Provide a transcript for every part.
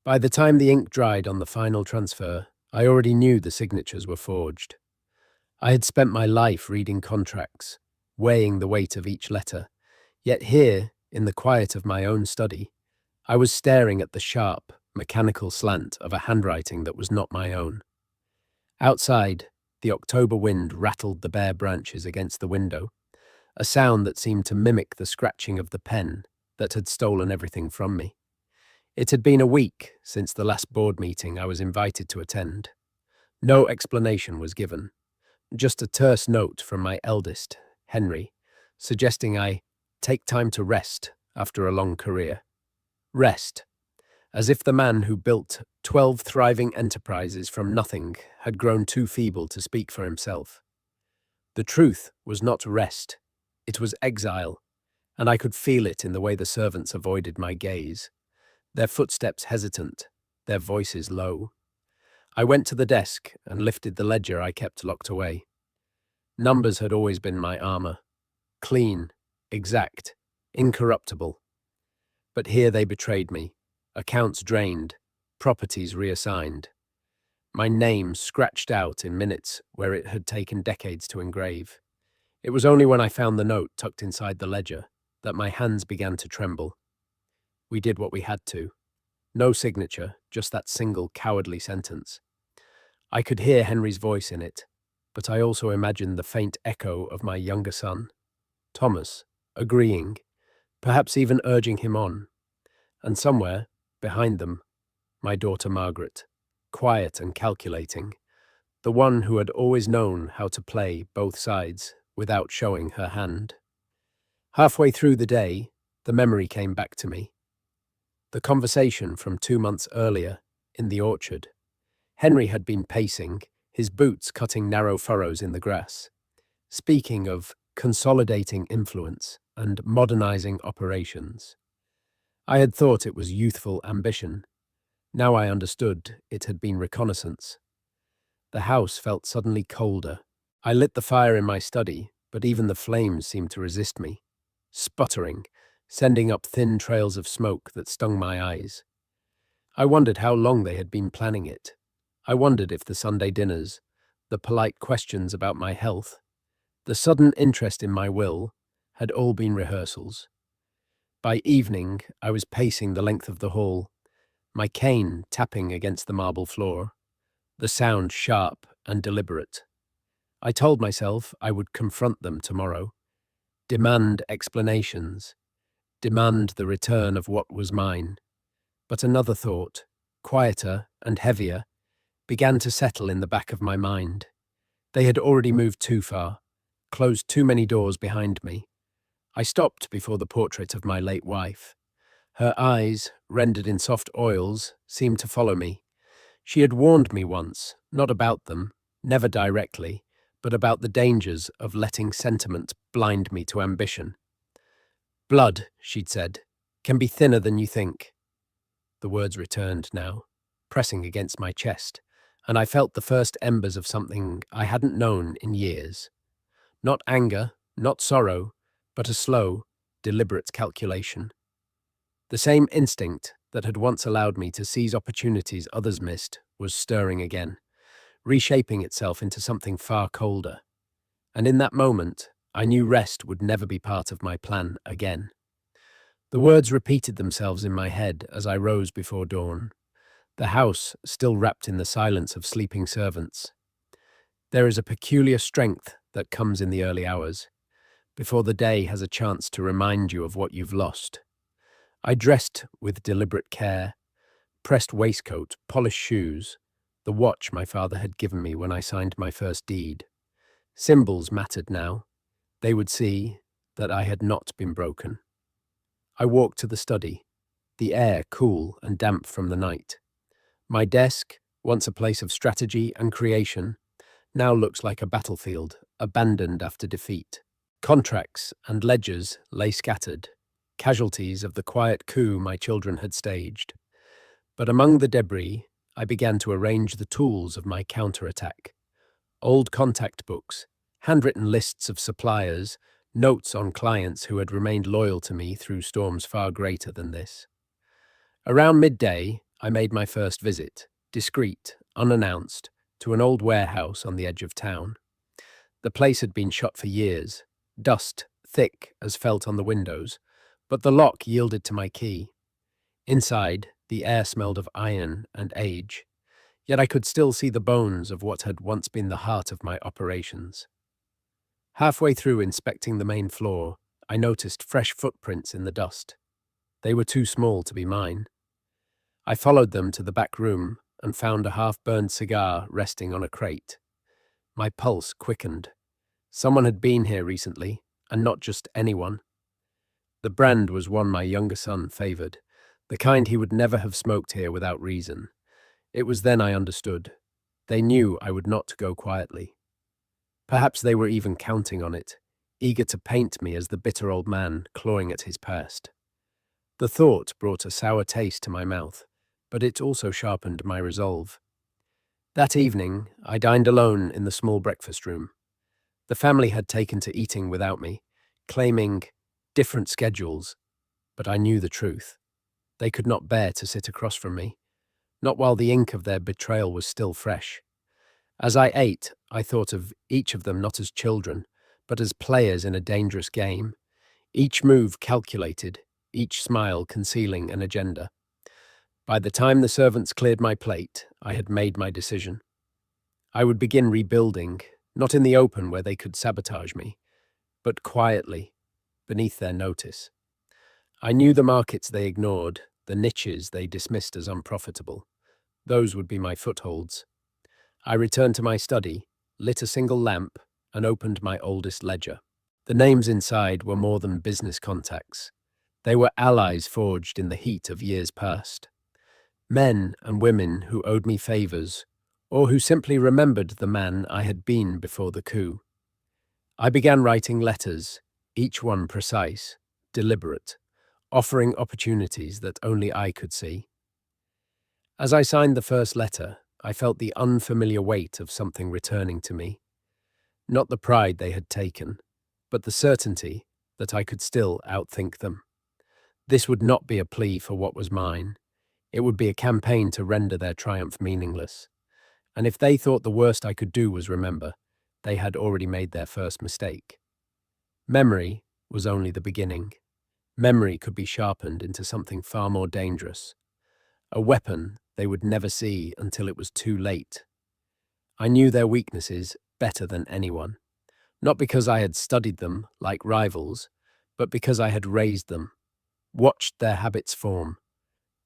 By the time the ink dried on the final transfer, I already knew the signatures were forged. I had spent my life reading contracts, weighing the weight of each letter, yet here, in the quiet of my own study, I was staring at the sharp, mechanical slant of a handwriting that was not my own. Outside, the October wind rattled the bare branches against the window, a sound that seemed to mimic the scratching of the pen that had stolen everything from me. It had been a week since the last board meeting I was invited to attend. No explanation was given, just a terse note from my eldest, Henry, suggesting I take time to rest after a long career. Rest, as if the man who built 12 thriving enterprises from nothing had grown too feeble to speak for himself. The truth was not rest, it was exile, and I could feel it in the way the servants avoided my gaze, their footsteps hesitant, their voices low. I went to the desk and lifted the ledger I kept locked away. Numbers had always been my armor, clean, exact, incorruptible. But here they betrayed me, accounts drained, properties reassigned. My name scratched out in minutes where it had taken decades to engrave. It was only when I found the note tucked inside the ledger that my hands began to tremble. We did what we had to. No signature, just that single cowardly sentence. I could hear Henry's voice in it, but I also imagined the faint echo of my younger son, Thomas, agreeing, perhaps even urging him on. And somewhere, behind them, my daughter Margaret, quiet and calculating, the one who had always known how to play both sides without showing her hand. Halfway through the day, the memory came back to me. The conversation from 2 months earlier, in the orchard. Henry had been pacing, his boots cutting narrow furrows in the grass, speaking of consolidating influence and modernizing operations. I had thought it was youthful ambition. Now I understood it had been reconnaissance. The house felt suddenly colder. I lit the fire in my study, but even the flames seemed to resist me, sputtering, sending up thin trails of smoke that stung my eyes. I wondered how long they had been planning it. I wondered if the Sunday dinners, the polite questions about my health, the sudden interest in my will, had all been rehearsals. By evening, I was pacing the length of the hall, my cane tapping against the marble floor, the sound sharp and deliberate. I told myself I would confront them tomorrow, demand explanations, demand the return of what was mine. But another thought, quieter and heavier, began to settle in the back of my mind. They had already moved too far, closed too many doors behind me. I stopped before the portrait of my late wife. Her eyes, rendered in soft oils, seemed to follow me. She had warned me once, not about them, never directly, but about the dangers of letting sentiment blind me to ambition. Blood, she'd said, can be thinner than you think. The words returned now, pressing against my chest, and I felt the first embers of something I hadn't known in years. Not anger, not sorrow, but a slow, deliberate calculation. The same instinct that had once allowed me to seize opportunities others missed was stirring again, reshaping itself into something far colder. And in that moment, I knew rest would never be part of my plan again. The words repeated themselves in my head as I rose before dawn, the house still wrapped in the silence of sleeping servants. There is a peculiar strength that comes in the early hours, before the day has a chance to remind you of what you've lost. I dressed with deliberate care, pressed waistcoat, polished shoes, the watch my father had given me when I signed my first deed. Symbols mattered now. They would see that I had not been broken. I walked to the study, the air cool and damp from the night. My desk, once a place of strategy and creation, now looks like a battlefield, abandoned after defeat. Contracts and ledgers lay scattered, casualties of the quiet coup my children had staged. But among the debris, I began to arrange the tools of my counterattack. Old contact books, handwritten lists of suppliers, notes on clients who had remained loyal to me through storms far greater than this. Around midday, I made my first visit, discreet, unannounced, to an old warehouse on the edge of town. The place had been shut for years, dust thick as felt on the windows, but the lock yielded to my key. Inside, the air smelled of iron and age, yet I could still see the bones of what had once been the heart of my operations. Halfway through inspecting the main floor, I noticed fresh footprints in the dust. They were too small to be mine. I followed them to the back room and found a half-burned cigar resting on a crate. My pulse quickened. Someone had been here recently, and not just anyone. The brand was one my younger son favored, the kind he would never have smoked here without reason. It was then I understood. They knew I would not go quietly. Perhaps they were even counting on it, eager to paint me as the bitter old man clawing at his past. The thought brought a sour taste to my mouth, but it also sharpened my resolve. That evening, I dined alone in the small breakfast room. The family had taken to eating without me, claiming different schedules, but I knew the truth. They could not bear to sit across from me, not while the ink of their betrayal was still fresh. As I ate, I thought of each of them not as children, but as players in a dangerous game, each move calculated, each smile concealing an agenda. By the time the servants cleared my plate, I had made my decision. I would begin rebuilding, not in the open where they could sabotage me, but quietly, beneath their notice. I knew the markets they ignored, the niches they dismissed as unprofitable. Those would be my footholds. I returned to my study, lit a single lamp, and opened my oldest ledger. The names inside were more than business contacts. They were allies forged in the heat of years past. Men and women who owed me favors, or who simply remembered the man I had been before the coup. I began writing letters, each one precise, deliberate, offering opportunities that only I could see. As I signed the first letter, I felt the unfamiliar weight of something returning to me. Not the pride they had taken, but the certainty that I could still outthink them. This would not be a plea for what was mine. It would be a campaign to render their triumph meaningless. And if they thought the worst I could do was remember, they had already made their first mistake. Memory was only the beginning. Memory could be sharpened into something far more dangerous. A weapon they would never see until it was too late. I knew their weaknesses better than anyone, not because I had studied them like rivals, but because I had raised them, watched their habits form,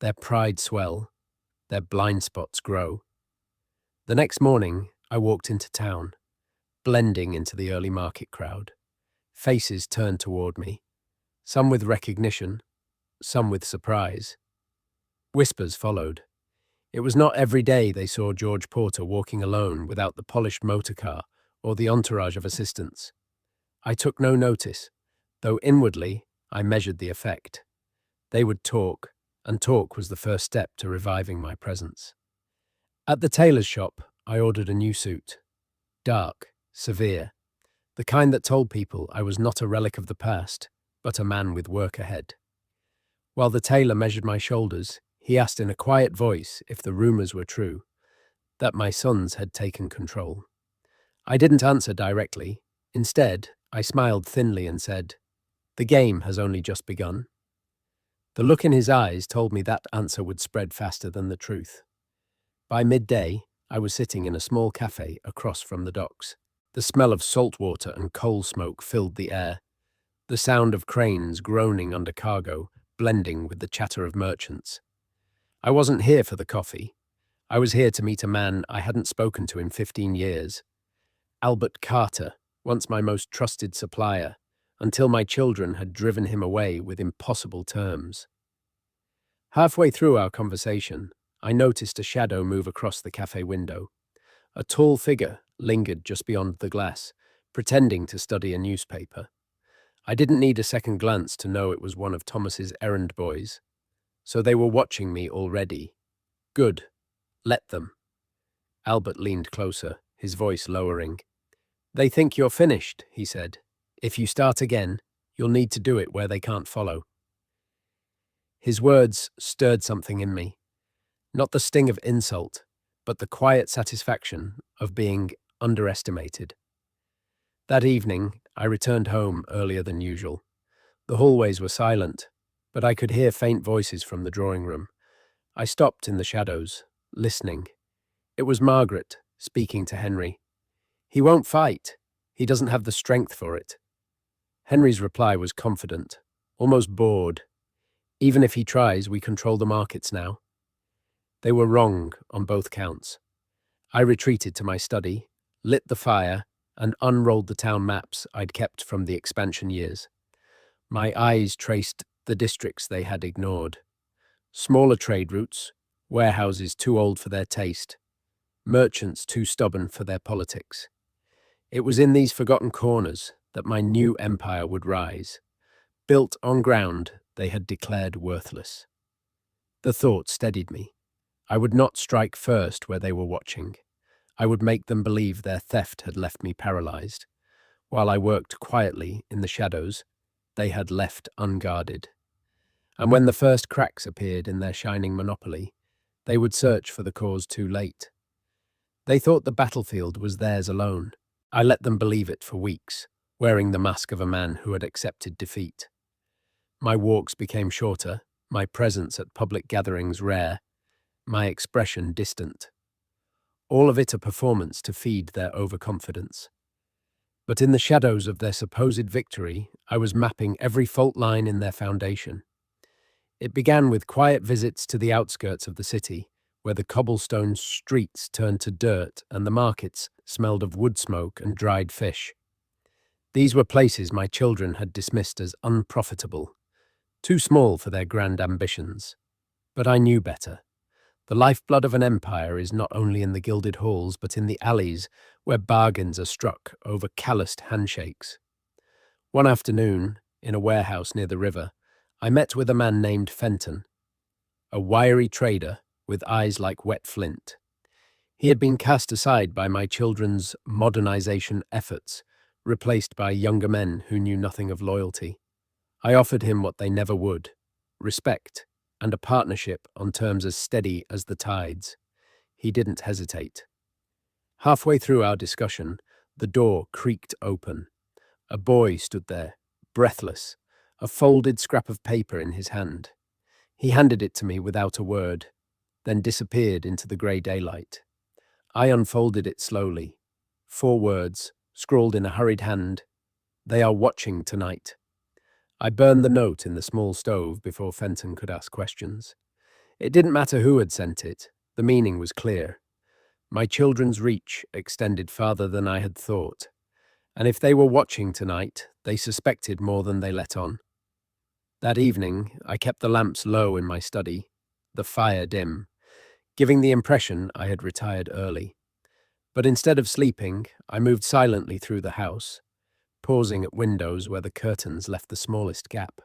their pride swell, their blind spots grow. The next morning, I walked into town, blending into the early market crowd. Faces turned toward me, some with recognition, some with surprise. Whispers followed. It was not every day they saw George Porter walking alone without the polished motor car or the entourage of assistants. I took no notice, though inwardly I measured the effect. They would talk, and talk was the first step to reviving my presence. At the tailor's shop, I ordered a new suit. Dark, severe, the kind that told people I was not a relic of the past, but a man with work ahead. While the tailor measured my shoulders, he asked in a quiet voice if the rumors were true, that my sons had taken control. I didn't answer directly. Instead, I smiled thinly and said, "The game has only just begun." The look in his eyes told me that answer would spread faster than the truth. By midday, I was sitting in a small cafe across from the docks. The smell of salt water and coal smoke filled the air, the sound of cranes groaning under cargo blending with the chatter of merchants. I wasn't here for the coffee. I was here to meet a man I hadn't spoken to in 15 years. Albert Carter, once my most trusted supplier, until my children had driven him away with impossible terms. Halfway through our conversation, I noticed a shadow move across the cafe window. A tall figure lingered just beyond the glass, pretending to study a newspaper. I didn't need a second glance to know it was one of Thomas's errand boys. So they were watching me already. Good. Let them. Albert leaned closer, his voice lowering. "They think you're finished," he said. "If you start again, you'll need to do it where they can't follow." His words stirred something in me. Not the sting of insult, but the quiet satisfaction of being underestimated. That evening, I returned home earlier than usual. The hallways were silent, but I could hear faint voices from the drawing room. I stopped in the shadows, listening. It was Margaret speaking to Henry. "He won't fight. He doesn't have the strength for it." Henry's reply was confident, almost bored. "Even if he tries, we control the markets now." They were wrong on both counts. I retreated to my study, lit the fire, and unrolled the town maps I'd kept from the expansion years. My eyes traced the districts they had ignored. Smaller trade routes, warehouses too old for their taste, merchants too stubborn for their politics. It was in these forgotten corners that my new empire would rise, built on ground they had declared worthless. The thought steadied me. I would not strike first where they were watching. I would make them believe their theft had left me paralyzed. While I worked quietly in the shadows, they had left unguarded. And when the first cracks appeared in their shining monopoly, they would search for the cause too late. They thought the battlefield was theirs alone. I let them believe it for weeks, wearing the mask of a man who had accepted defeat. My walks became shorter, my presence at public gatherings rare, my expression distant. All of it a performance to feed their overconfidence. But in the shadows of their supposed victory, I was mapping every fault line in their foundation. It began with quiet visits to the outskirts of the city, where the cobblestone streets turned to dirt and the markets smelled of wood smoke and dried fish. These were places my children had dismissed as unprofitable, too small for their grand ambitions. But I knew better. The lifeblood of an empire is not only in the gilded halls, but in the alleys where bargains are struck over calloused handshakes. One afternoon, in a warehouse near the river, I met with a man named Fenton, a wiry trader with eyes like wet flint. He had been cast aside by my children's modernization efforts, replaced by younger men who knew nothing of loyalty. I offered him what they never would: respect and a partnership on terms as steady as the tides. He didn't hesitate. Halfway through our discussion, the door creaked open. A boy stood there, breathless, a folded scrap of paper in his hand. He handed it to me without a word, then disappeared into the grey daylight. I unfolded it slowly. 4 words, scrawled in a hurried hand: "They are watching tonight." I burned the note in the small stove before Fenton could ask questions. It didn't matter who had sent it. The meaning was clear. My children's reach extended farther than I had thought, and if they were watching tonight, they suspected more than they let on. That evening, I kept the lamps low in my study, the fire dim, giving the impression I had retired early. But instead of sleeping, I moved silently through the house, pausing at windows where the curtains left the smallest gap.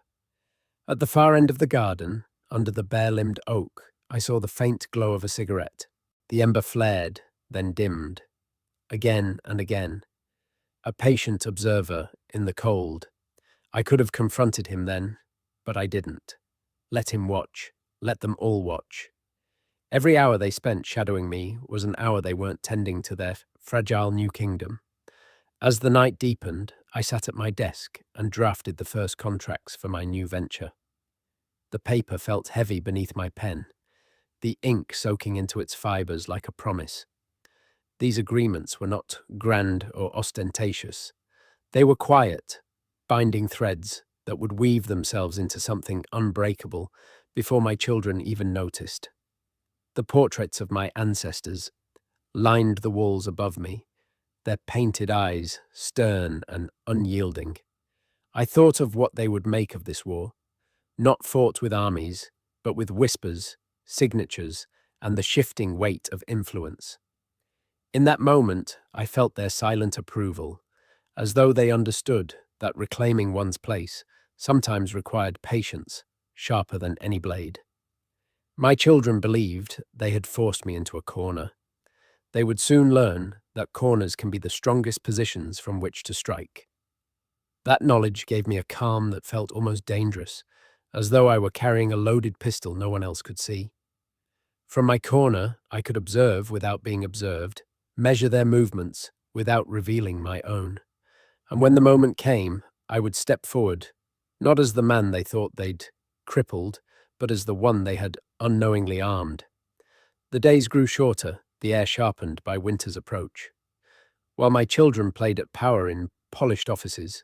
At the far end of the garden, under the bare-limbed oak, I saw the faint glow of a cigarette. The ember flared, then dimmed. Again and again. A patient observer in the cold. I could have confronted him then, but I didn't. Let him watch. Let them all watch. Every hour they spent shadowing me was an hour they weren't tending to their fragile new kingdom. As the night deepened, I sat at my desk and drafted the first contracts for my new venture. The paper felt heavy beneath my pen, the ink soaking into its fibers like a promise. These agreements were not grand or ostentatious. They were quiet, binding threads that would weave themselves into something unbreakable before my children even noticed. The portraits of my ancestors lined the walls above me, their painted eyes stern and unyielding. I thought of what they would make of this war, not fought with armies, but with whispers, signatures, and the shifting weight of influence. In that moment, I felt their silent approval, as though they understood that reclaiming one's place sometimes required patience, sharper than any blade. My children believed they had forced me into a corner. They would soon learn that corners can be the strongest positions from which to strike. That knowledge gave me a calm that felt almost dangerous, as though I were carrying a loaded pistol no one else could see. From my corner, I could observe without being observed, measure their movements without revealing my own. And when the moment came, I would step forward, not as the man they thought they'd crippled, but as the one they had unknowingly armed. The days grew shorter, the air sharpened by winter's approach. While my children played at power in polished offices,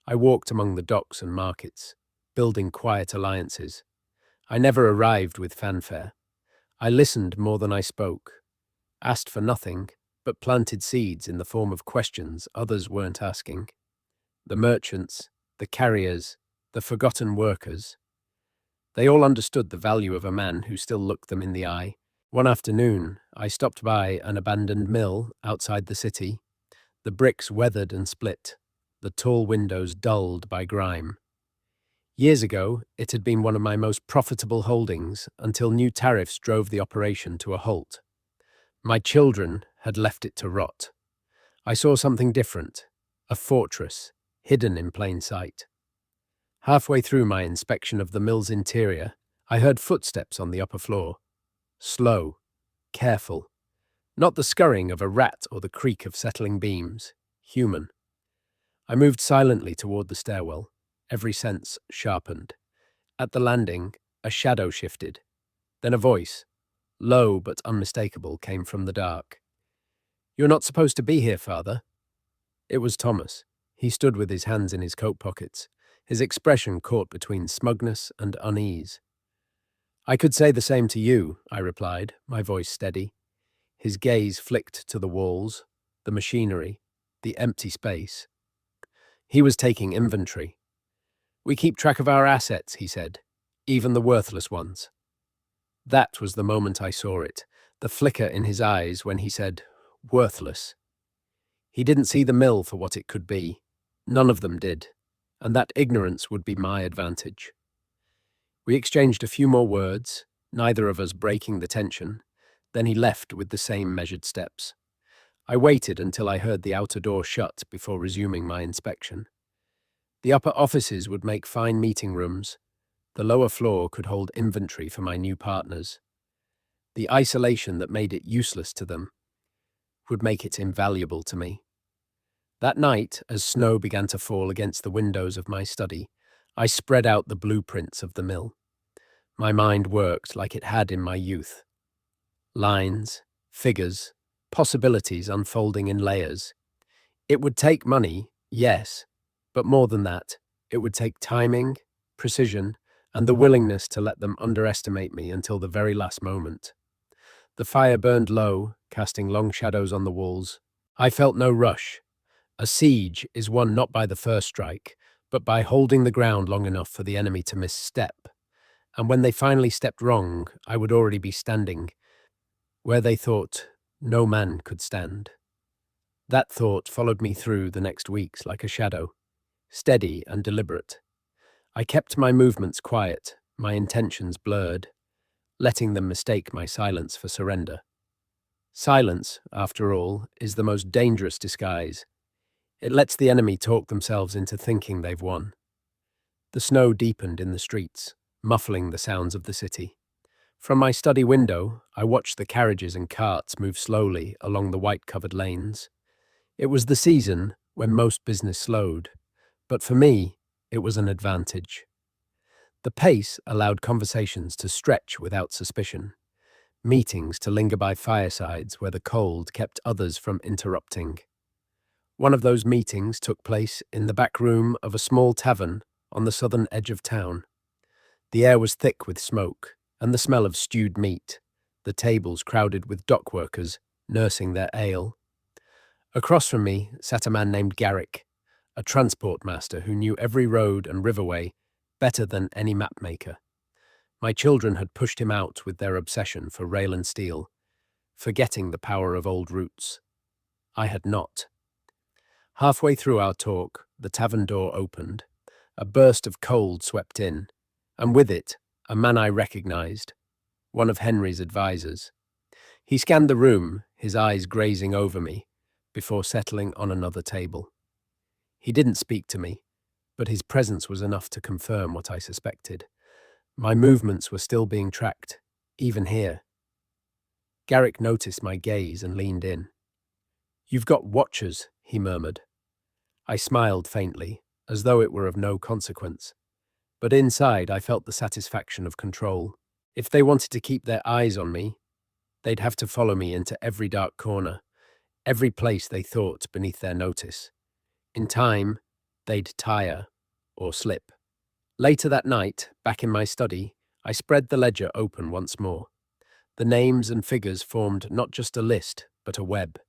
I walked among the docks and markets, building quiet alliances. I never arrived with fanfare. I listened more than I spoke, asked for nothing, but planted seeds in the form of questions others weren't asking. The merchants, the carriers, the forgotten workers, they all understood the value of a man who still looked them in the eye. One afternoon, I stopped by an abandoned mill outside the city, the bricks weathered and split, the tall windows dulled by grime. Years ago, it had been one of my most profitable holdings until new tariffs drove the operation to a halt. My children had left it to rot. I saw something different, a fortress, hidden in plain sight. Halfway through my inspection of the mill's interior, I heard footsteps on the upper floor. Slow, careful. Not the scurrying of a rat or the creak of settling beams. Human. I moved silently toward the stairwell, every sense sharpened. At the landing, a shadow shifted. Then a voice, low but unmistakable, came from the dark. "You're not supposed to be here, Father." It was Thomas. He stood with his hands in his coat pockets, his expression caught between smugness and unease. "I could say the same to you," I replied, my voice steady. His gaze flicked to the walls, the machinery, the empty space. He was taking inventory. "We keep track of our assets," he said, "even the worthless ones." That was the moment I saw it, the flicker in his eyes when he said, "worthless." He didn't see the mill for what it could be. None of them did, and that ignorance would be my advantage. We exchanged a few more words, neither of us breaking the tension. Then he left with the same measured steps. I waited until I heard the outer door shut before resuming my inspection. The upper offices would make fine meeting rooms. The lower floor could hold inventory for my new partners. The isolation that made it useless to them would make it invaluable to me. That night, as snow began to fall against the windows of my study, I spread out the blueprints of the mill. My mind worked like it had in my youth. Lines, figures, possibilities unfolding in layers. It would take money, yes, but more than that, it would take timing, precision, and the willingness to let them underestimate me until the very last moment. The fire burned low, casting long shadows on the walls. I felt no rush. A siege is won not by the first strike, but by holding the ground long enough for the enemy to misstep. And when they finally stepped wrong, I would already be standing where they thought no man could stand. That thought followed me through the next weeks like a shadow, steady and deliberate. I kept my movements quiet, my intentions blurred, letting them mistake my silence for surrender. Silence, after all, is the most dangerous disguise. It lets the enemy talk themselves into thinking they've won. The snow deepened in the streets, muffling the sounds of the city. From my study window, I watched the carriages and carts move slowly along the white-covered lanes. It was the season when most business slowed, but for me, it was an advantage. The pace allowed conversations to stretch without suspicion, meetings to linger by firesides where the cold kept others from interrupting. One of those meetings took place in the back room of a small tavern on the southern edge of town. The air was thick with smoke and the smell of stewed meat, the tables crowded with dock workers nursing their ale. Across from me sat a man named Garrick, a transport master who knew every road and riverway better than any mapmaker. My children had pushed him out with their obsession for rail and steel, forgetting the power of old routes. I had not. Halfway through our talk, the tavern door opened. A burst of cold swept in, and with it, a man I recognized, one of Henry's advisors. He scanned the room, his eyes grazing over me, before settling on another table. He didn't speak to me, but his presence was enough to confirm what I suspected. My movements were still being tracked, even here. Garrick noticed my gaze and leaned in. "You've got watchers," he murmured. I smiled faintly, as though it were of no consequence. But inside I felt the satisfaction of control. If they wanted to keep their eyes on me, they'd have to follow me into every dark corner, every place they thought beneath their notice. In time, they'd tire or slip. Later that night, back in my study, I spread the ledger open once more. The names and figures formed not just a list, but a web.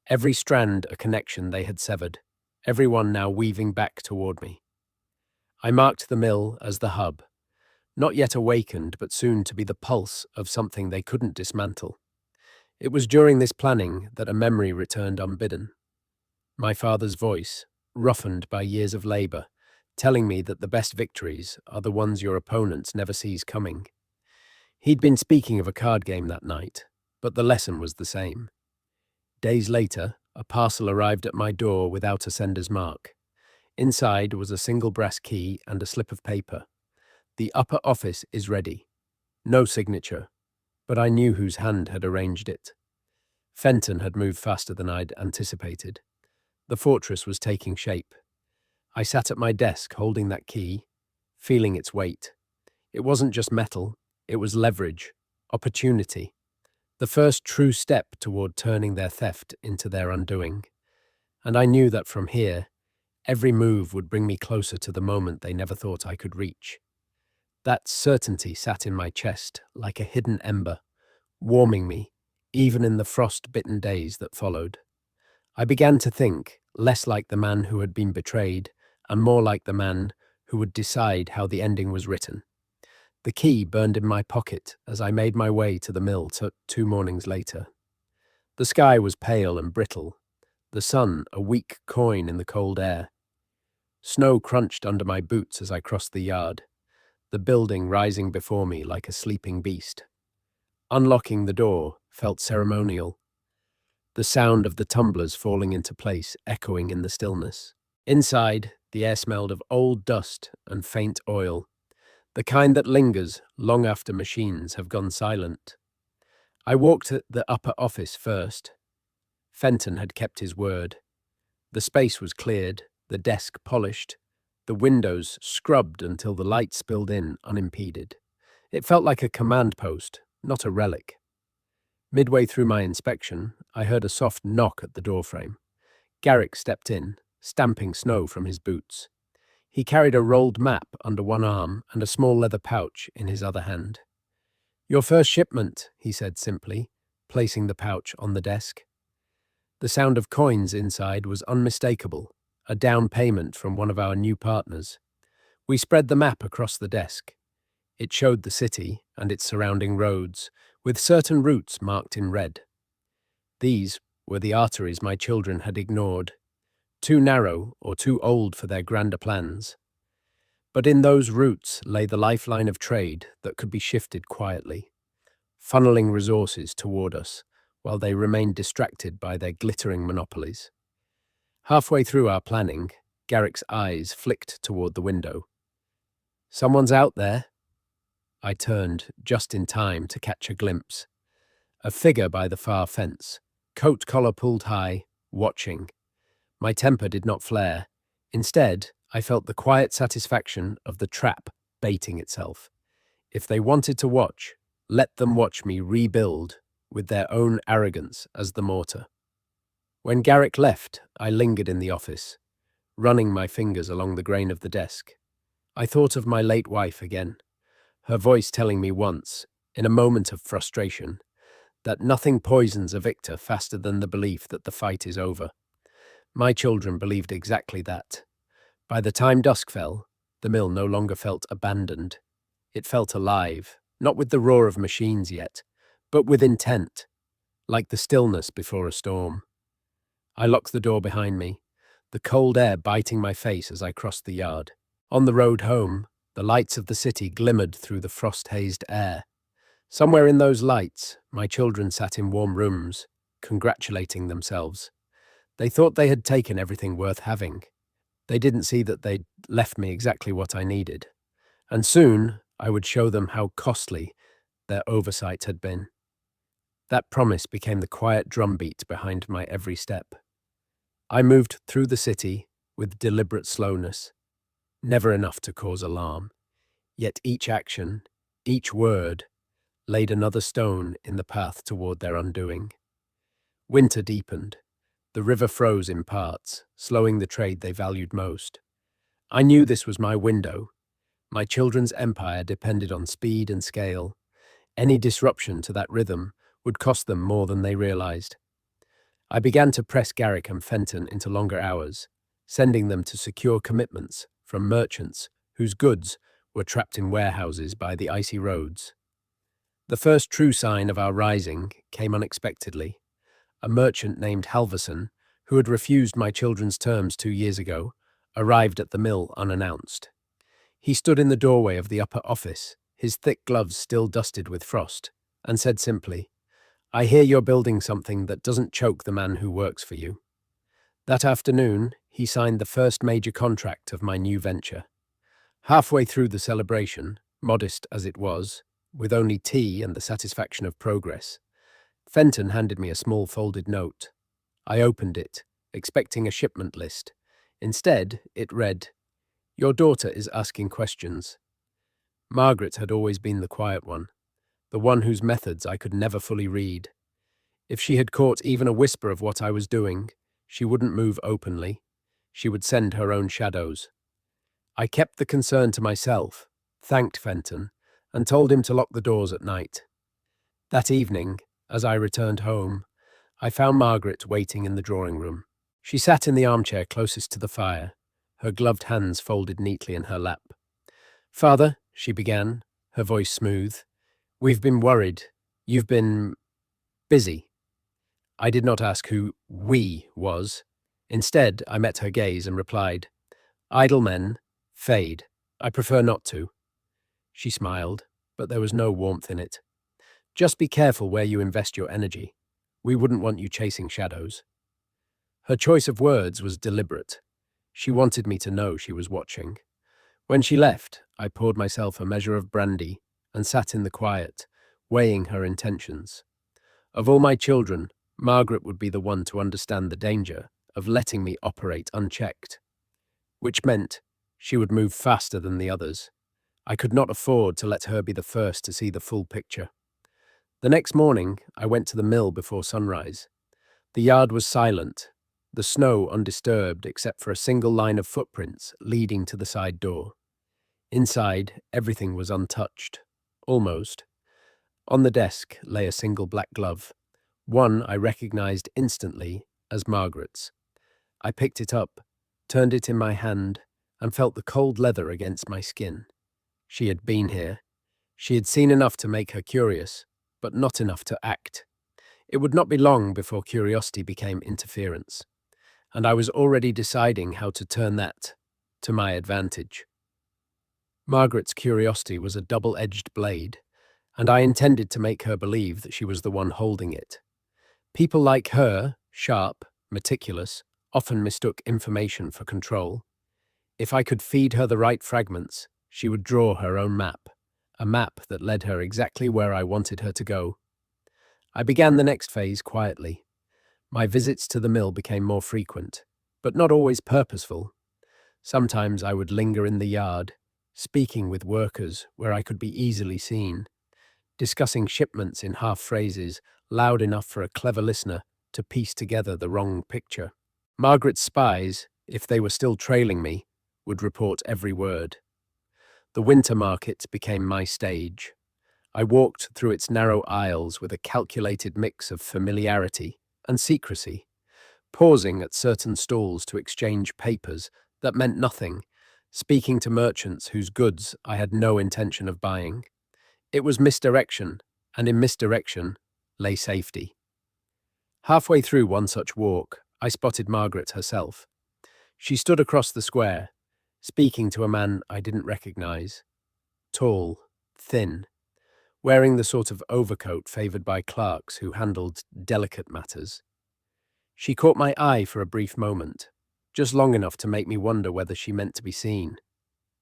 Every strand a connection they had severed, everyone now weaving back toward me. I marked the mill as the hub, not yet awakened, but soon to be the pulse of something they couldn't dismantle. It was during this planning that a memory returned unbidden. My father's voice, roughened by years of labor, telling me that the best victories are the ones your opponent never sees coming. He'd been speaking of a card game that night, but the lesson was the same. Days later, a parcel arrived at my door without a sender's mark. Inside was a single brass key and a slip of paper. "The upper office is ready." No signature, but I knew whose hand had arranged it. Fenton had moved faster than I'd anticipated. The fortress was taking shape. I sat at my desk holding that key, feeling its weight. It wasn't just metal, it was leverage, opportunity. The first true step toward turning their theft into their undoing. And I knew that from here, every move would bring me closer to the moment they never thought I could reach. That certainty sat in my chest like a hidden ember, warming me, even in the frost-bitten days that followed. I began to think less like the man who had been betrayed and more like the man who would decide how the ending was written. The key burned in my pocket as I made my way to the mill 2 mornings later. The sky was pale and brittle, the sun a weak coin in the cold air. Snow crunched under my boots as I crossed the yard, the building rising before me like a sleeping beast. Unlocking the door felt ceremonial, the sound of the tumblers falling into place echoing in the stillness. Inside, the air smelled of old dust and faint oil, the kind that lingers long after machines have gone silent. I walked at the upper office first. Fenton had kept his word. The space was cleared, the desk polished, the windows scrubbed until the light spilled in unimpeded. It felt like a command post, not a relic. Midway through my inspection, I heard a soft knock at the doorframe. Garrick stepped in, stamping snow from his boots. He carried a rolled map under one arm and a small leather pouch in his other hand. "Your first shipment," he said simply, placing the pouch on the desk. The sound of coins inside was unmistakable, a down payment from one of our new partners. We spread the map across the desk. It showed the city and its surrounding roads, with certain routes marked in red. These were the arteries my children had ignored, too narrow or too old for their grander plans. But in those routes lay the lifeline of trade that could be shifted quietly, funneling resources toward us while they remained distracted by their glittering monopolies. Halfway through our planning, Garrick's eyes flicked toward the window. "Someone's out there." I turned just in time to catch a glimpse. A figure by the far fence, coat collar pulled high, watching. My temper did not flare. Instead, I felt the quiet satisfaction of the trap baiting itself. If they wanted to watch, let them watch me rebuild with their own arrogance as the mortar. When Garrick left, I lingered in the office, running my fingers along the grain of the desk. I thought of my late wife again, her voice telling me once, in a moment of frustration, that nothing poisons a victor faster than the belief that the fight is over. My children believed exactly that. By the time dusk fell, the mill no longer felt abandoned. It felt alive, not with the roar of machines yet, but with intent, like the stillness before a storm. I locked the door behind me, the cold air biting my face as I crossed the yard. On the road home, the lights of the city glimmered through the frost-hazed air. Somewhere in those lights, my children sat in warm rooms, congratulating themselves. They thought they had taken everything worth having. They didn't see that they'd left me exactly what I needed. And soon, I would show them how costly their oversight had been. That promise became the quiet drumbeat behind my every step. I moved through the city with deliberate slowness, never enough to cause alarm. Yet each action, each word, laid another stone in the path toward their undoing. Winter deepened. The river froze in parts, slowing the trade they valued most. I knew this was my window. My children's empire depended on speed and scale. Any disruption to that rhythm would cost them more than they realized. I began to press Garrick and Fenton into longer hours, sending them to secure commitments from merchants whose goods were trapped in warehouses by the icy roads. The first true sign of our rising came unexpectedly. A merchant named Halverson, who had refused my children's terms 2 years ago, arrived at the mill unannounced. He stood in the doorway of the upper office, his thick gloves still dusted with frost, and said simply, "I hear you're building something that doesn't choke the man who works for you." That afternoon, he signed the first major contract of my new venture. Halfway through the celebration, modest as it was, with only tea and the satisfaction of progress, Fenton handed me a small folded note. I opened it, expecting a shipment list. Instead, it read, "Your daughter is asking questions." Margaret had always been the quiet one, the one whose methods I could never fully read. If she had caught even a whisper of what I was doing, she wouldn't move openly. She would send her own shadows. I kept the concern to myself, thanked Fenton, and told him to lock the doors at night. That evening, as I returned home, I found Margaret waiting in the drawing room. She sat in the armchair closest to the fire, her gloved hands folded neatly in her lap. "Father," she began, her voice smooth, "we've been worried. You've been busy." I did not ask who "we" was. Instead, I met her gaze and replied, "Idle men fade. I prefer not to." She smiled, but there was no warmth in it. "Just be careful where you invest your energy. We wouldn't want you chasing shadows." Her choice of words was deliberate. She wanted me to know she was watching. When she left, I poured myself a measure of brandy and sat in the quiet, weighing her intentions. Of all my children, Margaret would be the one to understand the danger of letting me operate unchecked, which meant she would move faster than the others. I could not afford to let her be the first to see the full picture. The next morning, I went to the mill before sunrise. The yard was silent, the snow undisturbed except for a single line of footprints leading to the side door. Inside, everything was untouched. Almost. On the desk lay a single black glove, one I recognized instantly as Margaret's. I picked it up, turned it in my hand, and felt the cold leather against my skin. She had been here. She had seen enough to make her curious, but not enough to act. It would not be long before curiosity became interference, and I was already deciding how to turn that to my advantage. Margaret's curiosity was a double-edged blade, and I intended to make her believe that she was the one holding it. People like her, sharp, meticulous, often mistook information for control. If I could feed her the right fragments, she would draw her own map, a map that led her exactly where I wanted her to go. I began the next phase quietly. My visits to the mill became more frequent, but not always purposeful. Sometimes I would linger in the yard, speaking with workers where I could be easily seen, discussing shipments in half phrases loud enough for a clever listener to piece together the wrong picture. Margaret's spies, if they were still trailing me, would report every word. The winter market became my stage. I walked through its narrow aisles with a calculated mix of familiarity and secrecy, pausing at certain stalls to exchange papers that meant nothing, speaking to merchants whose goods I had no intention of buying. It was misdirection, and in misdirection lay safety. Halfway through one such walk, I spotted Margaret herself. She stood across the square, speaking to a man I didn't recognize. Tall, thin, wearing the sort of overcoat favored by clerks who handled delicate matters. She caught my eye for a brief moment, just long enough to make me wonder whether she meant to be seen.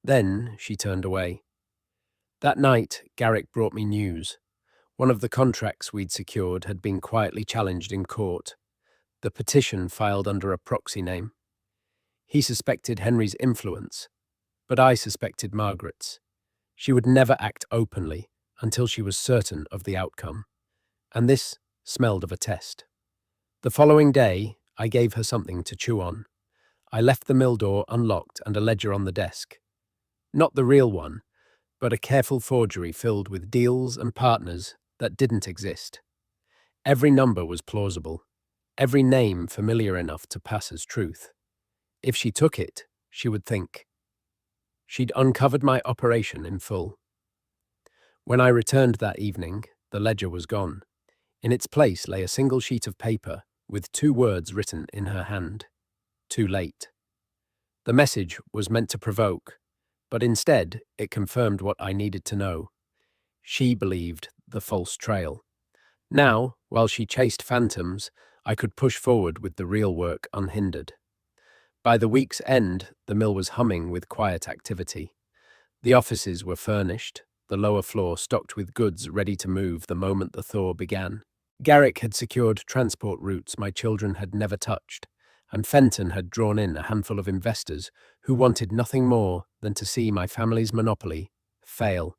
Then she turned away. That night, Garrick brought me news. One of the contracts we'd secured had been quietly challenged in court, the petition filed under a proxy name. He suspected Henry's influence, but I suspected Margaret's. She would never act openly until she was certain of the outcome, and this smelled of a test. The following day, I gave her something to chew on. I left the mill door unlocked and a ledger on the desk. Not the real one, but a careful forgery filled with deals and partners that didn't exist. Every number was plausible, every name familiar enough to pass as truth. If she took it, she would think. She'd uncovered my operation in full. When I returned that evening, the ledger was gone. In its place lay a single sheet of paper with 2 words written in her hand. Too late. The message was meant to provoke, but instead it confirmed what I needed to know. She believed the false trail. Now, while she chased phantoms, I could push forward with the real work unhindered. By the week's end, the mill was humming with quiet activity. The offices were furnished, the lower floor stocked with goods ready to move the moment the thaw began. Garrick had secured transport routes my children had never touched, and Fenton had drawn in a handful of investors who wanted nothing more than to see my family's monopoly fail.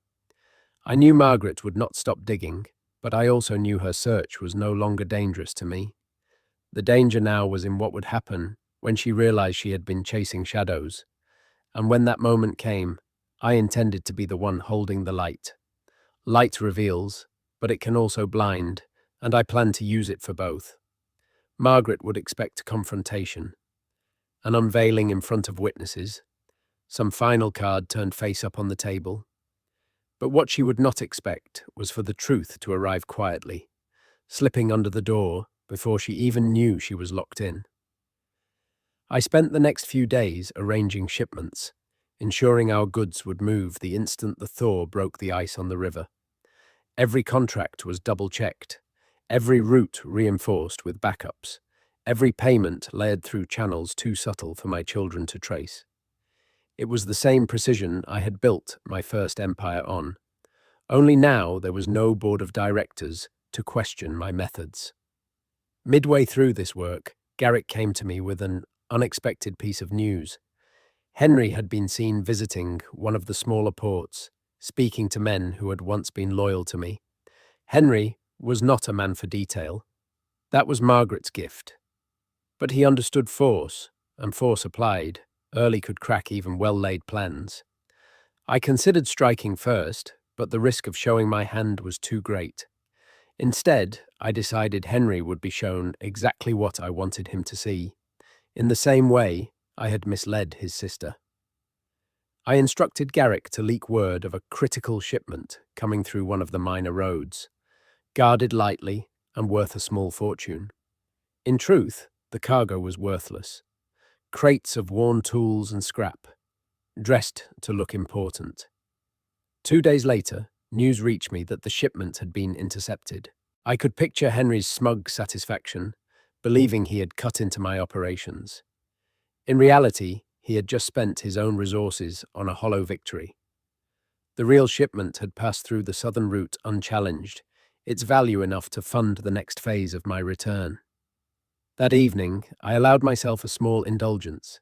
I knew Margaret would not stop digging, but I also knew her search was no longer dangerous to me. The danger now was in what would happen when she realized she had been chasing shadows, and when that moment came, I intended to be the one holding the light. Light reveals, but it can also blind, and I planned to use it for both. Margaret would expect confrontation, an unveiling in front of witnesses, some final card turned face up on the table. But what she would not expect was for the truth to arrive quietly, slipping under the door before she even knew she was locked in. I spent the next few days arranging shipments, ensuring our goods would move the instant the thaw broke the ice on the river. Every contract was double-checked, every route reinforced with backups, every payment layered through channels too subtle for my children to trace. It was the same precision I had built my first empire on. Only now there was no board of directors to question my methods. Midway through this work, Garrick came to me with an unexpected piece of news. Henry had been seen visiting one of the smaller ports, speaking to men who had once been loyal to me. Henry was not a man for detail. That was Margaret's gift. But he understood force, and force applied early could crack even well-laid plans. I considered striking first, but the risk of showing my hand was too great. Instead, I decided Henry would be shown exactly what I wanted him to see, in the same way I had misled his sister. I instructed Garrick to leak word of a critical shipment coming through one of the minor roads, guarded lightly and worth a small fortune. In truth, the cargo was worthless. Crates of worn tools and scrap, dressed to look important. 2 days later, news reached me that the shipment had been intercepted. I could picture Henry's smug satisfaction, believing he had cut into my operations. In reality, he had just spent his own resources on a hollow victory. The real shipment had passed through the southern route unchallenged, its value enough to fund the next phase of my return. That evening, I allowed myself a small indulgence.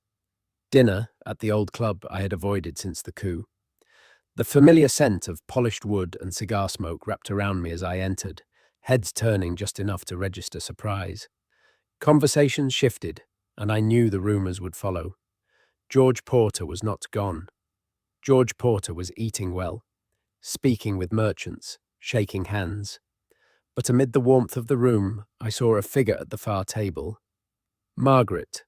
Dinner at the old club I had avoided since the coup. The familiar scent of polished wood and cigar smoke wrapped around me as I entered, heads turning just enough to register surprise. Conversations shifted, and I knew the rumors would follow. George Porter was not gone. George Porter was eating well, speaking with merchants, shaking hands. But amid the warmth of the room, I saw a figure at the far table. Margaret.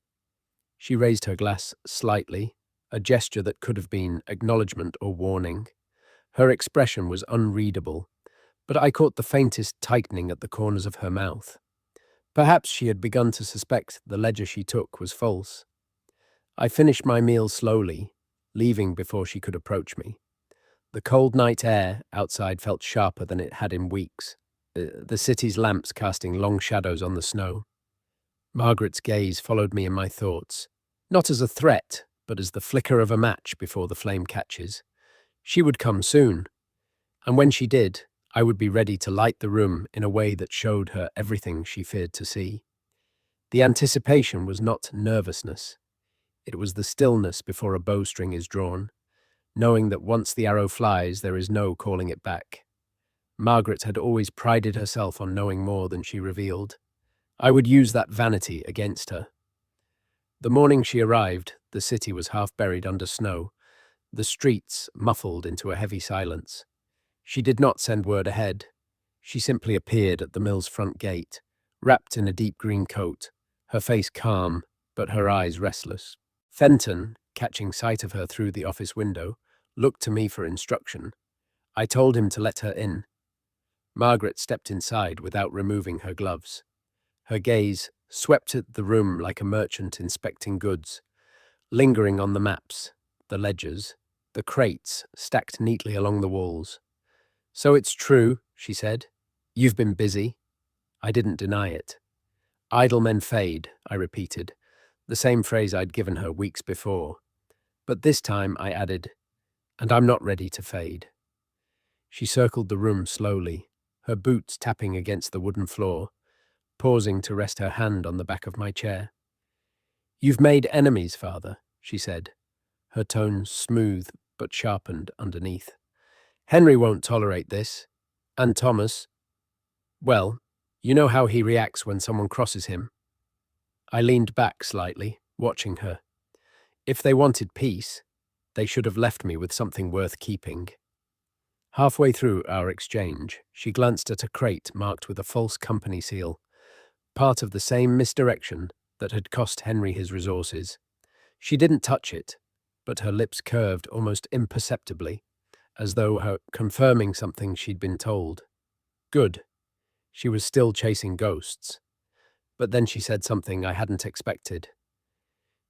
She raised her glass slightly, a gesture that could have been acknowledgement or warning. Her expression was unreadable, but I caught the faintest tightening at the corners of her mouth. Perhaps she had begun to suspect the ledger she took was false. I finished my meal slowly, leaving before she could approach me. The cold night air outside felt sharper than it had in weeks, the city's lamps casting long shadows on the snow. Margaret's gaze followed me in my thoughts, not as a threat, but as the flicker of a match before the flame catches. She would come soon, and when she did, I would be ready to light the room in a way that showed her everything she feared to see. The anticipation was not nervousness. It was the stillness before a bowstring is drawn, knowing that once the arrow flies, there is no calling it back. Margaret had always prided herself on knowing more than she revealed. I would use that vanity against her. The morning she arrived, the city was half buried under snow, the streets muffled into a heavy silence. She did not send word ahead. She simply appeared at the mill's front gate, wrapped in a deep green coat, her face calm, but her eyes restless. Fenton, catching sight of her through the office window, looked to me for instruction. I told him to let her in. Margaret stepped inside without removing her gloves. Her gaze swept the room like a merchant inspecting goods, lingering on the maps, the ledgers, the crates stacked neatly along the walls. "So it's true," she said. "You've been busy." I didn't deny it. "Idle men fade," I repeated, the same phrase I'd given her weeks before. But this time I added, "And I'm not ready to fade." She circled the room slowly, her boots tapping against the wooden floor, pausing to rest her hand on the back of my chair. "You've made enemies, Father," she said, her tone smooth but sharpened underneath. "Henry won't tolerate this. And Thomas, well, you know how he reacts when someone crosses him." I leaned back slightly, watching her. If they wanted peace, they should have left me with something worth keeping. Halfway through our exchange, she glanced at a crate marked with a false company seal, part of the same misdirection that had cost Henry his resources. She didn't touch it, but her lips curved almost imperceptibly, as though her confirming something she'd been told. Good. She was still chasing ghosts. But then she said something I hadn't expected.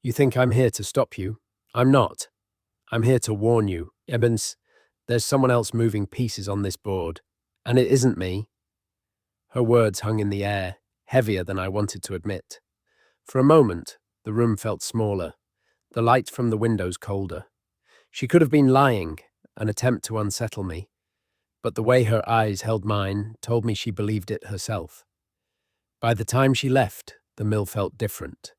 "You think I'm here to stop you? I'm not. I'm here to warn you. Evans, there's someone else moving pieces on this board, and it isn't me." Her words hung in the air, heavier than I wanted to admit. For a moment, the room felt smaller, the light from the windows colder. She could have been lying, an attempt to unsettle me, but the way her eyes held mine told me she believed it herself. By the time she left, the mill felt different.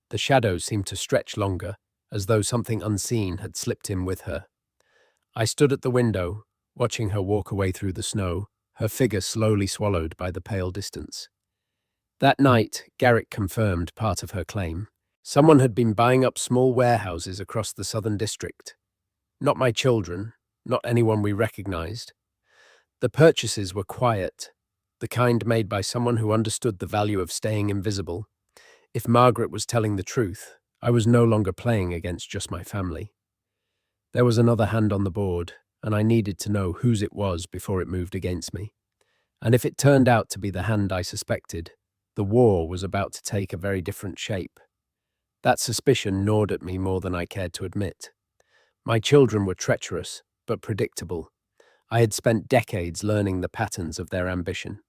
The shadows seemed to stretch longer, as though something unseen had slipped in with her. I stood at the window, watching her walk away through the snow, her figure slowly swallowed by the pale distance. That night, Garrick confirmed part of her claim. Someone had been buying up small warehouses across the southern district. Not my children, not anyone we recognized. The purchases were quiet, the kind made by someone who understood the value of staying invisible. If Margaret was telling the truth, I was no longer playing against just my family. There was another hand on the board, and I needed to know whose it was before it moved against me. And if it turned out to be the hand I suspected, the war was about to take a very different shape. That suspicion gnawed at me more than I cared to admit. My children were treacherous, but predictable. I had spent decades learning the patterns of their ambition.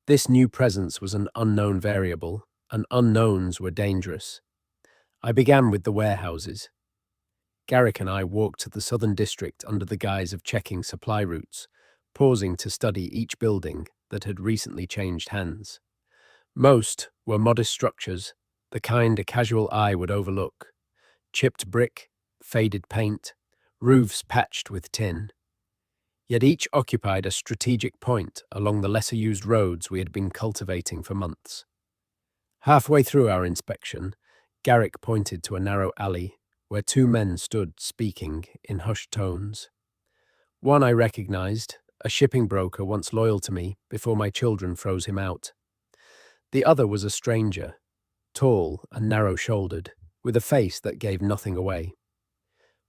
This new presence was an unknown variable, and unknowns were dangerous. I began with the warehouses. Garrick and I walked to the southern district under the guise of checking supply routes, pausing to study each building that had recently changed hands. Most were modest structures, the kind a casual eye would overlook. Chipped brick, faded paint, roofs patched with tin. Yet each occupied a strategic point along the lesser-used roads we had been cultivating for months. Halfway through our inspection, Garrick pointed to a narrow alley where two men stood speaking in hushed tones. One I recognized, a shipping broker once loyal to me before my children froze him out. The other was a stranger, tall and narrow-shouldered, with a face that gave nothing away.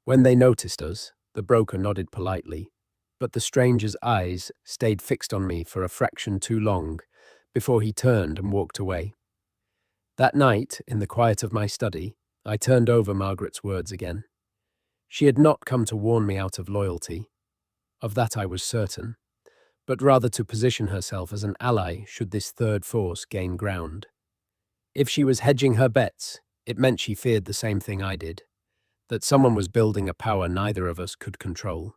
When they noticed us, the broker nodded politely, but the stranger's eyes stayed fixed on me for a fraction too long before he turned and walked away. That night, in the quiet of my study, I turned over Margaret's words again. She had not come to warn me out of loyalty. Of that I was certain, but rather to position herself as an ally should this third force gain ground. If she was hedging her bets, it meant she feared the same thing I did, that someone was building a power neither of us could control.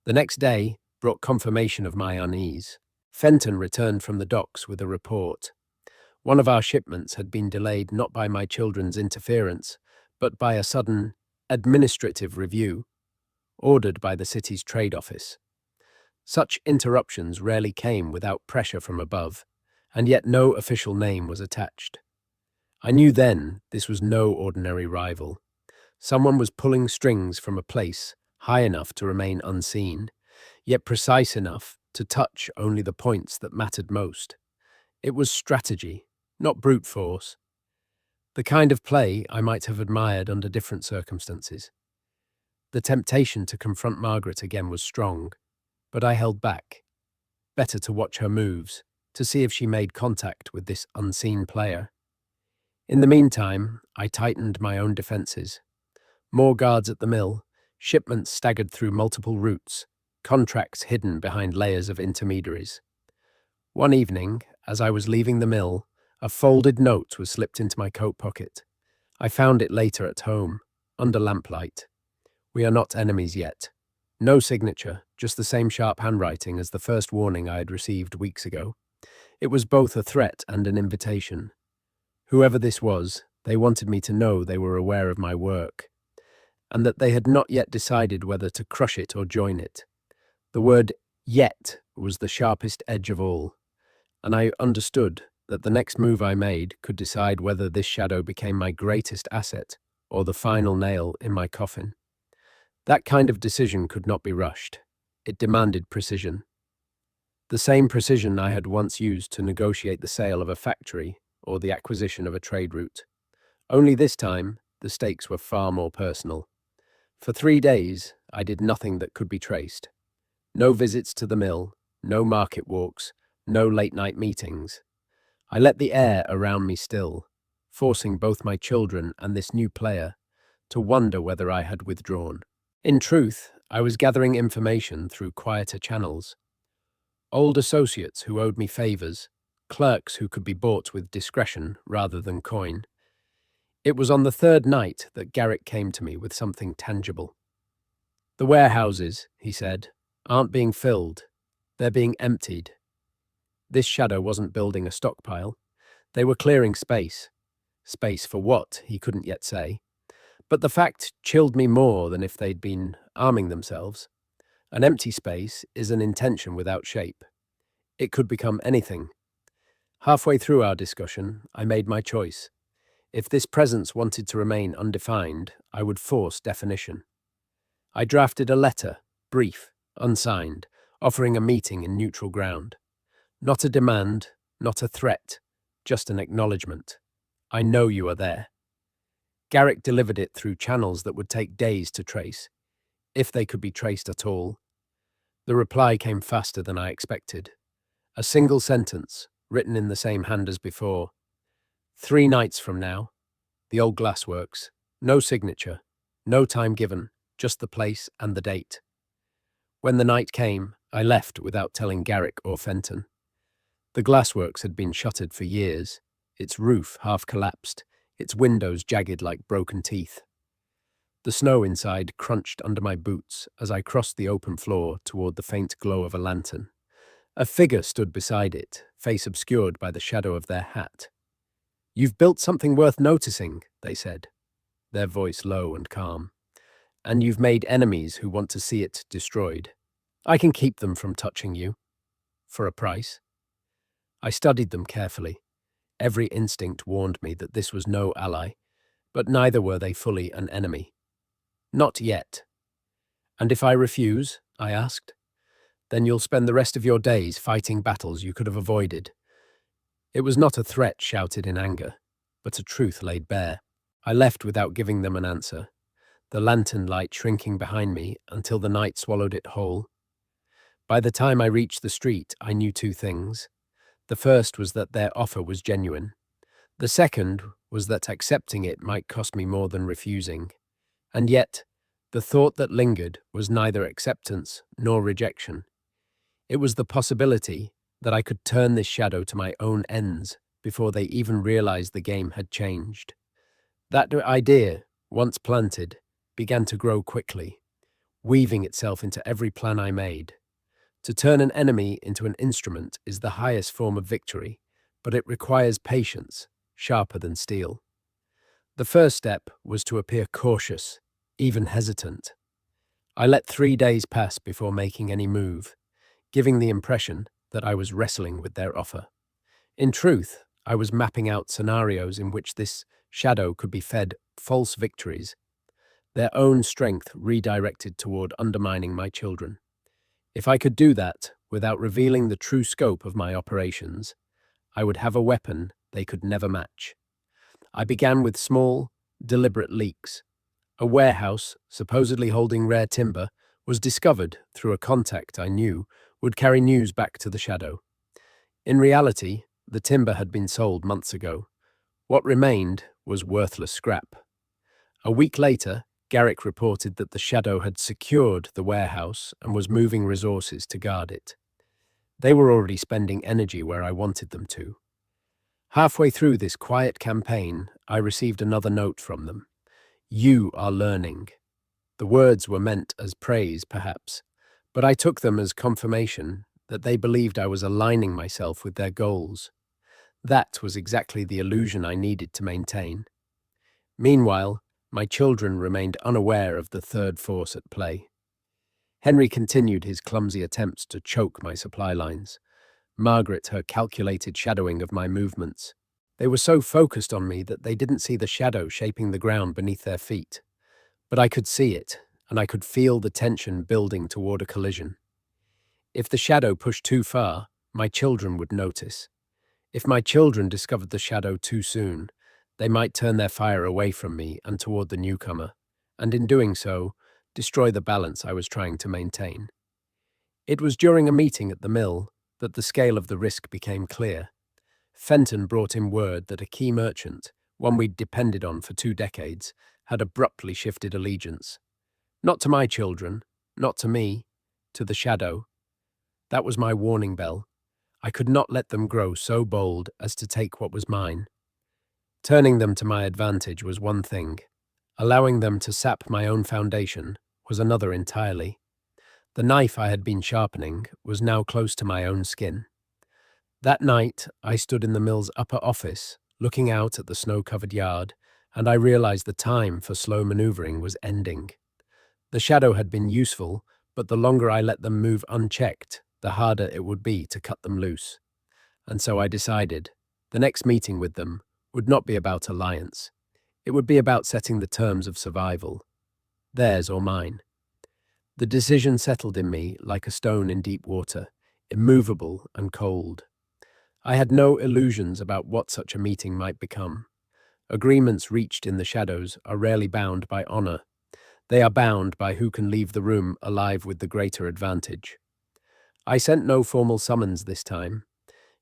The next day brought confirmation of my unease. Fenton returned from the docks with a report. One of our shipments had been delayed not by my children's interference, but by a sudden administrative review ordered by the city's trade office. Such interruptions rarely came without pressure from above, and yet no official name was attached. I knew then this was no ordinary rival. Someone was pulling strings from a place high enough to remain unseen, yet precise enough to touch only the points that mattered most. It was strategy, not brute force. The kind of play I might have admired under different circumstances. The temptation to confront Margaret again was strong, but I held back. Better to watch her moves, to see if she made contact with this unseen player. In the meantime, I tightened my own defences. More guards at the mill, shipments staggered through multiple routes, contracts hidden behind layers of intermediaries. One evening, as I was leaving the mill, a folded note was slipped into my coat pocket. I found it later at home, under lamplight. We are not enemies yet. No signature, just the same sharp handwriting as the first warning I had received weeks ago. It was both a threat and an invitation. Whoever this was, they wanted me to know they were aware of my work, and that they had not yet decided whether to crush it or join it. The word yet was the sharpest edge of all, and I understood that the next move I made could decide whether this shadow became my greatest asset or the final nail in my coffin. That kind of decision could not be rushed. It demanded precision. The same precision I had once used to negotiate the sale of a factory or the acquisition of a trade route. Only this time, the stakes were far more personal. For 3 days, I did nothing that could be traced. No visits to the mill, no market walks, no late-night meetings. I let the air around me still, forcing both my children and this new player to wonder whether I had withdrawn. In truth, I was gathering information through quieter channels. Old associates who owed me favours, clerks who could be bought with discretion rather than coin. It was on the third night that Garrick came to me with something tangible. "The warehouses," he said, "aren't being filled. They're being emptied." This shadow wasn't building a stockpile. They were clearing space. Space for what, he couldn't yet say. But the fact chilled me more than if they'd been arming themselves. An empty space is an intention without shape. It could become anything. Halfway through our discussion, I made my choice. If this presence wanted to remain undefined, I would force definition. I drafted a letter, brief, unsigned, offering a meeting in neutral ground. Not a demand, not a threat, just an acknowledgement. I know you are there. Garrick delivered it through channels that would take days to trace, if they could be traced at all. The reply came faster than I expected. A single sentence, written in the same hand as before. 3 nights from now, the old glassworks, no signature, no time given, just the place and the date. When the night came, I left without telling Garrick or Fenton. The glassworks had been shuttered for years, its roof half collapsed, its windows jagged like broken teeth. The snow inside crunched under my boots as I crossed the open floor toward the faint glow of a lantern. A figure stood beside it, face obscured by the shadow of their hat. "You've built something worth noticing," they said, their voice low and calm. "And you've made enemies who want to see it destroyed. I can keep them from touching you. For a price." I studied them carefully. Every instinct warned me that this was no ally, but neither were they fully an enemy. Not yet. "And if I refuse?" I asked. "Then you'll spend the rest of your days fighting battles you could have avoided." It was not a threat shouted in anger, but a truth laid bare. I left without giving them an answer, the lantern light shrinking behind me until the night swallowed it whole. By the time I reached the street, I knew 2 things. The first was that their offer was genuine. The second was that accepting it might cost me more than refusing. And yet, the thought that lingered was neither acceptance nor rejection. It was the possibility that I could turn this shadow to my own ends before they even realized the game had changed. That idea, once planted, began to grow quickly, weaving itself into every plan I made. To turn an enemy into an instrument is the highest form of victory, but it requires patience, sharper than steel. The first step was to appear cautious, even hesitant. I let 3 days pass before making any move, giving the impression that I was wrestling with their offer. In truth, I was mapping out scenarios in which this shadow could be fed false victories, their own strength redirected toward undermining my children. If I could do that without revealing the true scope of my operations, I would have a weapon they could never match. I began with small, deliberate leaks. A warehouse, supposedly holding rare timber, was discovered through a contact I knew would carry news back to the shadow. In reality, the timber had been sold months ago. What remained was worthless scrap. A week later, Garrick reported that the shadow had secured the warehouse and was moving resources to guard it. They were already spending energy where I wanted them to. Halfway through this quiet campaign, I received another note from them. "You are learning." The words were meant as praise, perhaps, but I took them as confirmation that they believed I was aligning myself with their goals. That was exactly the illusion I needed to maintain. Meanwhile, my children remained unaware of the third force at play. Henry continued his clumsy attempts to choke my supply lines. Margaret her calculated shadowing of my movements. They were so focused on me that they didn't see the shadow shaping the ground beneath their feet. But I could see it, and I could feel the tension building toward a collision. If the shadow pushed too far, my children would notice. If my children discovered the shadow too soon, they might turn their fire away from me and toward the newcomer, and in doing so, destroy the balance I was trying to maintain. It was during a meeting at the mill that the scale of the risk became clear. Fenton brought in word that a key merchant, one we'd depended on for 2 decades, had abruptly shifted allegiance. Not to my children, not to me, to the shadow. That was my warning bell. I could not let them grow so bold as to take what was mine. Turning them to my advantage was one thing. Allowing them to sap my own foundation was another entirely. The knife I had been sharpening was now close to my own skin. That night, I stood in the mill's upper office, looking out at the snow-covered yard, and I realized the time for slow maneuvering was ending. The shadow had been useful, but the longer I let them move unchecked, the harder it would be to cut them loose. And so I decided, the next meeting with them would not be about alliance. It would be about setting the terms of survival, theirs or mine. The decision settled in me like a stone in deep water, immovable and cold. I had no illusions about what such a meeting might become. Agreements reached in the shadows are rarely bound by honor. They are bound by who can leave the room alive with the greater advantage. I sent no formal summons this time.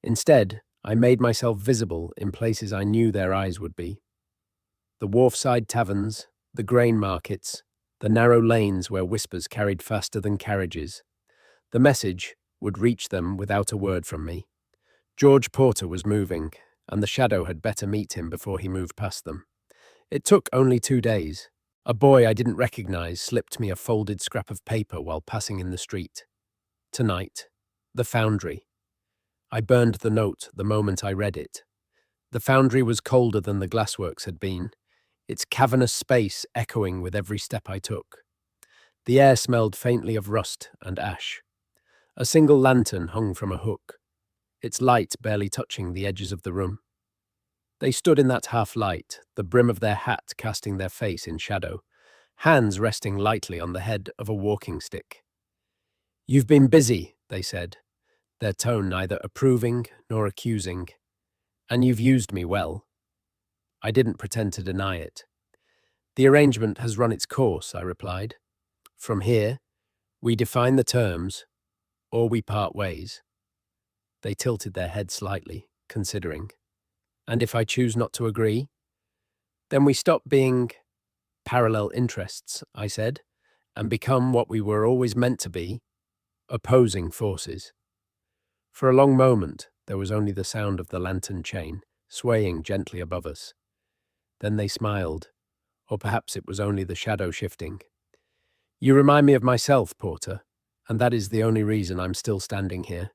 Instead, I made myself visible in places I knew their eyes would be. The wharfside taverns, the grain markets, the narrow lanes where whispers carried faster than carriages. The message would reach them without a word from me. George Porter was moving, and the shadow had better meet him before he moved past them. It took only 2 days. A boy I didn't recognize slipped me a folded scrap of paper while passing in the street. Tonight, the foundry. I burned the note the moment I read it. The foundry was colder than the glassworks had been, its cavernous space echoing with every step I took. The air smelled faintly of rust and ash. A single lantern hung from a hook, its light barely touching the edges of the room. They stood in that half-light, the brim of their hat casting their face in shadow, hands resting lightly on the head of a walking stick. "You've been busy," they said, their tone neither approving nor accusing. "And you've used me well." I didn't pretend to deny it. "The arrangement has run its course," I replied. "From here, we define the terms, or we part ways." They tilted their heads slightly, considering. "And if I choose not to agree?" "Then we stop being parallel interests," I said, "and become what we were always meant to be, opposing forces." For a long moment, there was only the sound of the lantern chain, swaying gently above us. Then they smiled, or perhaps it was only the shadow shifting. "You remind me of myself, Porter. and that is the only reason I'm still standing here.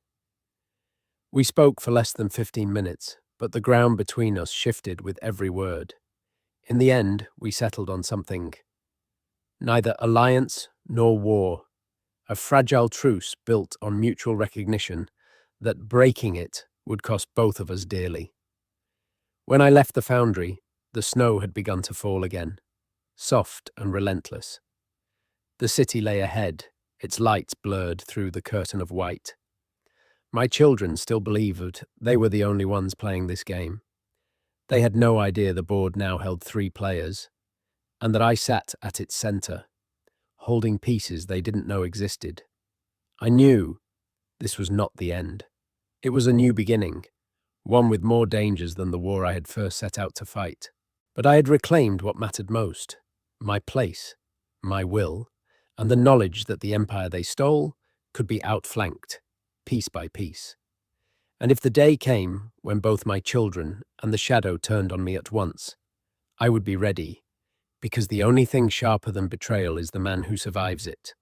We spoke for less than 15 minutes, but the ground between us shifted with every word. In the end, we settled on something. Neither alliance nor war. A fragile truce built on mutual recognition that breaking it would cost both of us dearly. When I left the foundry, the snow had begun to fall again, soft and relentless. The city lay ahead, its lights blurred through the curtain of white. My children still believed they were the only ones playing this game. They had no idea the board now held 3 players, and that I sat at its center, holding pieces they didn't know existed. I knew this was not the end. It was a new beginning, one with more dangers than the war I had first set out to fight. But I had reclaimed what mattered most: my place, my will, and the knowledge that the empire they stole could be outflanked, piece by piece. And if the day came when both my children and the shadow turned on me at once, I would be ready, because the only thing sharper than betrayal is the man who survives it.